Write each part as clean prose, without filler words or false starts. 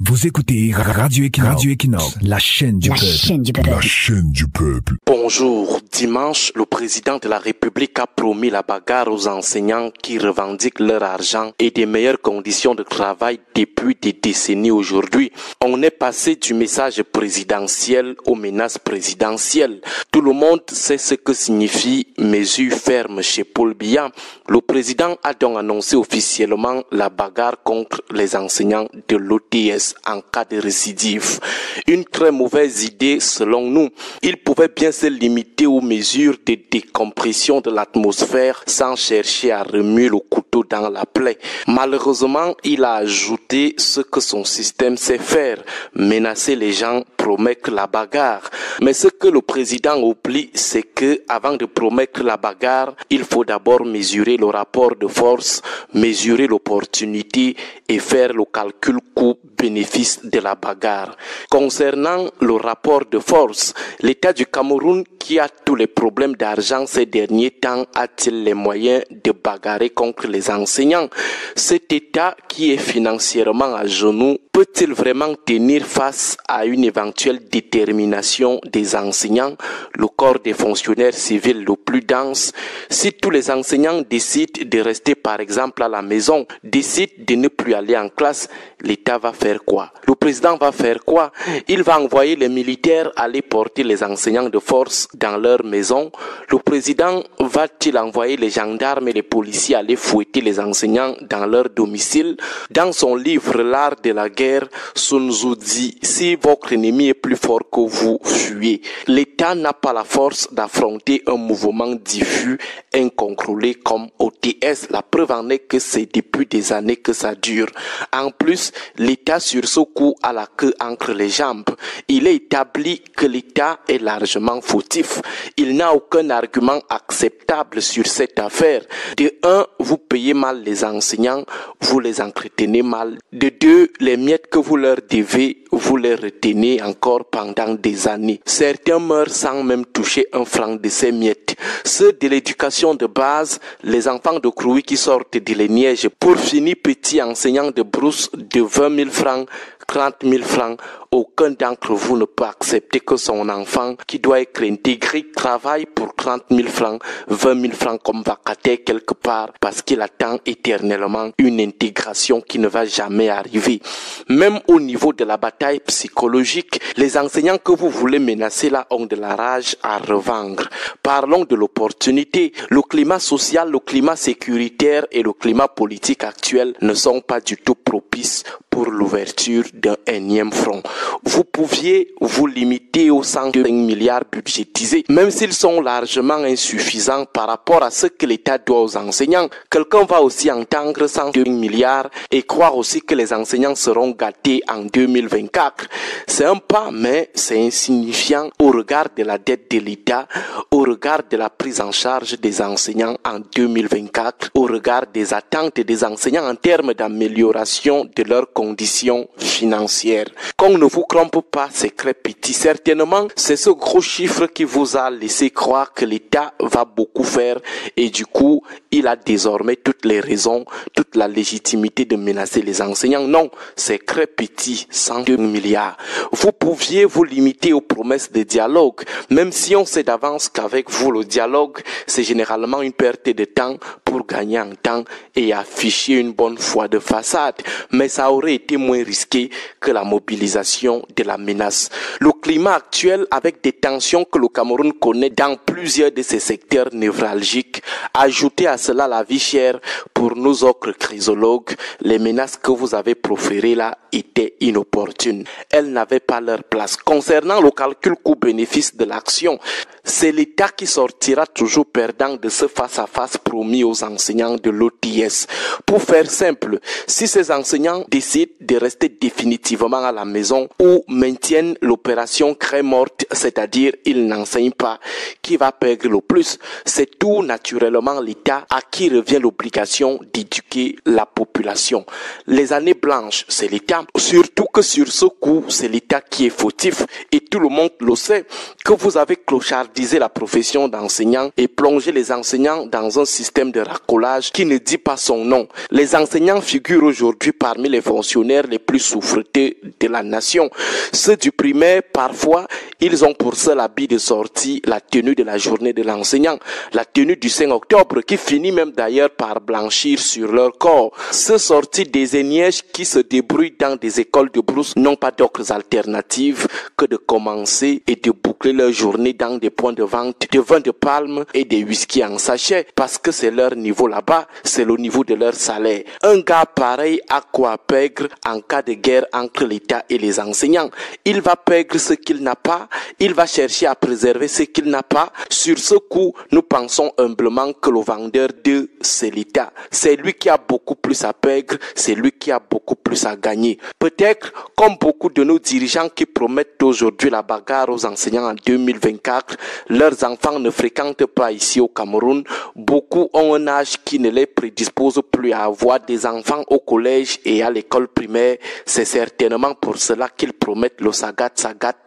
Vous écoutez Radio Equinox, la chaîne du peuple. La chaîne du peuple. Bonjour. Dimanche, le président de la République a promis la bagarre aux enseignants qui revendiquent leur argent et des meilleures conditions de travail depuis des décennies aujourd'hui. On est passé du message présidentiel aux menaces présidentielles. Tout le monde sait ce que signifie mesure ferme chez Paul Biya. Le président a donc annoncé officiellement la bagarre contre les enseignants de l'OTS en cas de récidive. Une très mauvaise idée selon nous. Il pouvait bien se limiter aux mesures de décompression de l'atmosphère sans chercher à remuer le couteau dans la plaie. Malheureusement, il a ajouté ce que son système sait faire, menacer les gens, promettre la bagarre. Mais ce que le président oublie, c'est que avant de promettre la bagarre, il faut d'abord mesurer le rapport de force, mesurer l'opportunité et faire le calcul coût-bénéfice de la bagarre. Concernant le rapport de force, l'État du Cameroun, qui a tous les problèmes d'argent ces derniers temps, a-t-il les moyens de bagarrer contre les enseignants? Cet État qui est financièrement à genoux, peut-il vraiment tenir face à une éventuelle détermination des enseignants, le corps des fonctionnaires civils le plus dense? Si tous les enseignants décident de rester par exemple à la maison, décident de ne plus aller en classe, l'État va faire quoi? Le président va faire quoi? Il va envoyer les militaires aller porter les enseignants de force dans leur maison. Le président va-t-il envoyer les gendarmes et les policiers aller fouetter les enseignants dans leur domicile? Dans son livre L'art de la guerre, Sun Tzu dit: si votre ennemi est plus fort que vous, fuyez. L'État n'a pas la force d'affronter un mouvement diffus, incontrôlé comme OTS. La preuve en est que c'est depuis des années que ça dure. En plus, l'État sur ce coup a la queue entre les jambes. Il est établi que l'État est largement fautif. Il n'a aucun argument acceptable sur cette affaire. De un, vous payez mal les enseignants, vous les entretenez mal. De deux, les miettes que vous leur devez, vous les retenez encore pendant des années. Certains meurent sans même toucher un franc de ces miettes. Ceux de l'éducation de base, les enfants de Krouy qui sortent de l'Eniège, pour finir petits enseignants de brousse de 20 000 francs, 30 000 francs, aucun d'entre vous ne peut accepter que son enfant, qui doit être intégré, travaille pour 30 000 francs, 20 000 francs comme vacataire quelque part, parce qu'il attend éternellement une intégration qui ne va jamais arriver. Même au niveau de la bataille psychologique, les enseignants que vous voulez menacer là ont de la rage à revendre. Parlons de l'opportunité. Le climat social, le climat sécuritaire et le climat politique actuel ne sont pas du tout propices pour l'ouverture d'un énième front. Vous pouviez vous limiter aux 105 milliards budgétisés, même s'ils sont largement insuffisants par rapport à ce que l'État doit aux enseignants. Quelqu'un va aussi entendre 102 milliards et croire aussi que les enseignants seront gâtés en 2024. C'est un pas, mais c'est insignifiant au regard de la dette de l'État, au regard de la prise en charge des enseignants en 2024, au regard des attentes des enseignants en termes d'amélioration de leurs conditions financières. Qu'on ne vous trompe pas, c'est très petit. Certainement, c'est ce gros chiffre qui vous a laissé croire que l'État va beaucoup faire et du coup, il a désormais toutes les raisons, toute la légitimité de menacer les enseignants. Non, c'est très petit, 102 milliards. Vous pouviez vous limiter aux promesses de dialogue, même si on sait d'avance qu'avec vous, le dialogue, c'est généralement une perte de temps pour gagner en temps et afficher une bonne foi de façade. Mais ça aurait été moins risqué que la mobilisation de la menace. Le climat actuel, avec des tensions que le Cameroun connaît dans plusieurs de ses secteurs névralgiques, ajouté à cela la vie chère, pour nous autres chrysologues, les menaces que vous avez proférées là étaient inopportunes. Elles n'avaient pas leur place. Concernant le calcul coût-bénéfice de l'action, c'est l'État qui sortira toujours perdant de ce face-à-face promis aux enseignants de l'OTS. Pour faire simple, si ces enseignants décident de rester définitivement à la maison ou maintiennent l'opération craie morte, c'est-à-dire ils n'enseignent pas, qui va perdre le plus? C'est tout naturellement l'État à qui revient l'obligation d'éduquer la population. Les années blanches, c'est l'État. Surtout que sur ce coup, c'est l'État qui est fautif et tout le monde le sait que vous avez clochardisé la profession d'enseignant et plongé les enseignants dans un système de racolage qui ne dit pas son nom. Les enseignants figurent aujourd'hui parmi les fonctionnaires les plus souffretés de la nation. Ceux du primaire, parfois, ils ont pour seul habit de sortie la tenue de la journée de l'enseignant, la tenue du 5 octobre qui finit même d'ailleurs par blanchir sur leur corps. Ceux sortis des énièges qui se débrouillent dans des écoles de brousse n'ont pas d'autres alternatives que de commencer et de boucler leur journée dans des points de vente de vin de palme et des whisky en sachet parce que c'est leur niveau là-bas, c'est le niveau de leur salaire. Un gars pareil a quoi perdre en cas de guerre entre l'État et les enseignants. Il va perdre ce qu'il n'a pas, il va chercher à préserver ce qu'il n'a pas. Sur ce coup, nous pensons humblement que le vendeur d'eux, c'est l'État. C'est lui qui a beaucoup plus à perdre, c'est lui qui a beaucoup plus à gagner. Peut-être, comme beaucoup de nos dirigeants qui promettent aujourd'hui la bagarre aux enseignants en 2024, leurs enfants ne fréquentent pas ici au Cameroun. Beaucoup ont un âge qui ne les prédispose plus à avoir des enfants au collège et à l'école primaire. C'est certainement pour cela qu'ils promettent le Sagat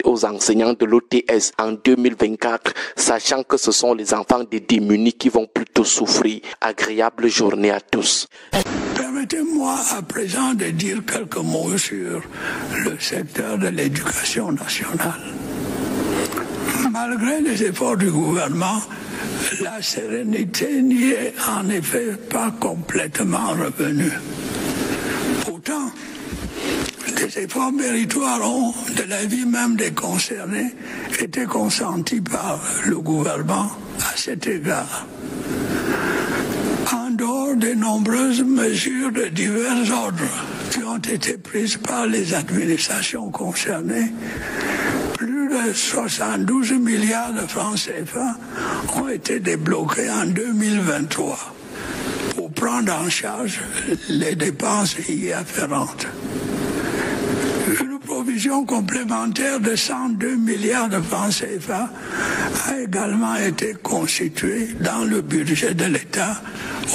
aux enseignants de l'OTS en 2024, sachant que ce sont les enfants des démunis qui vont plutôt souffrir. Agréable journée à tous. Permettez-moi à présent de dire quelques mots sur le secteur de l'éducation nationale. Malgré les efforts du gouvernement, la sérénité n'y est en effet pas complètement revenue. Pourtant, des efforts méritoires ont, de l'avis même des concernés, été consentis par le gouvernement à cet égard. En dehors des nombreuses mesures de divers ordres qui ont été prises par les administrations concernées, plus de 72 milliards de francs CFA ont été débloqués en 2023 pour prendre en charge les dépenses y afférentes. Une provision complémentaire de 102 milliards de francs CFA a également été constituée dans le budget de l'État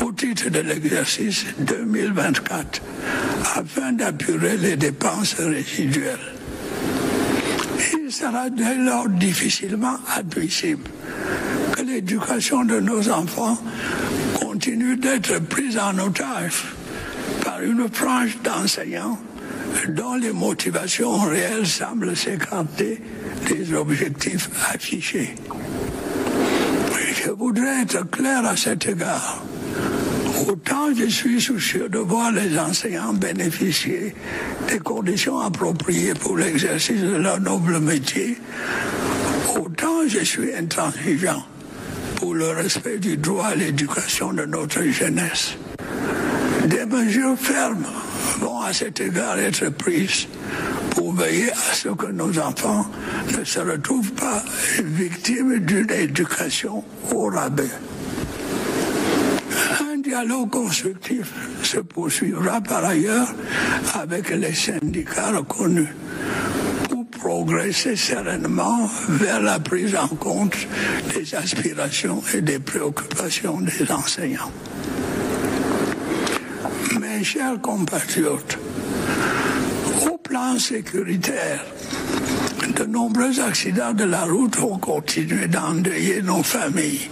au titre de l'exercice 2024 afin d'apurer les dépenses résiduelles. Il sera dès lors difficilement admissible que l'éducation de nos enfants continue d'être prise en otage par une frange d'enseignants dont les motivations réelles semblent s'écarter des objectifs affichés. Je voudrais être clair à cet égard. Autant je suis soucieux de voir les enseignants bénéficier des conditions appropriées pour l'exercice de leur noble métier, autant je suis intransigeant pour le respect du droit à l'éducation de notre jeunesse. Des mesures fermes vont à cet égard être prises pour veiller à ce que nos enfants ne se retrouvent pas victimes d'une éducation au rabais. Un dialogue constructif se poursuivra par ailleurs avec les syndicats reconnus pour progresser sereinement vers la prise en compte des aspirations et des préoccupations des enseignants. Mes chers compatriotes, au plan sécuritaire, de nombreux accidents de la route ont continué d'endeuiller nos familles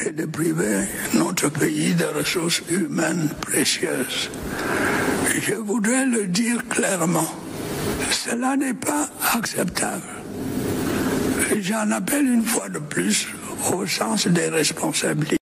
et de priver notre pays de ressources humaines précieuses. Je voudrais le dire clairement, cela n'est pas acceptable. J'en appelle une fois de plus au sens des responsabilités.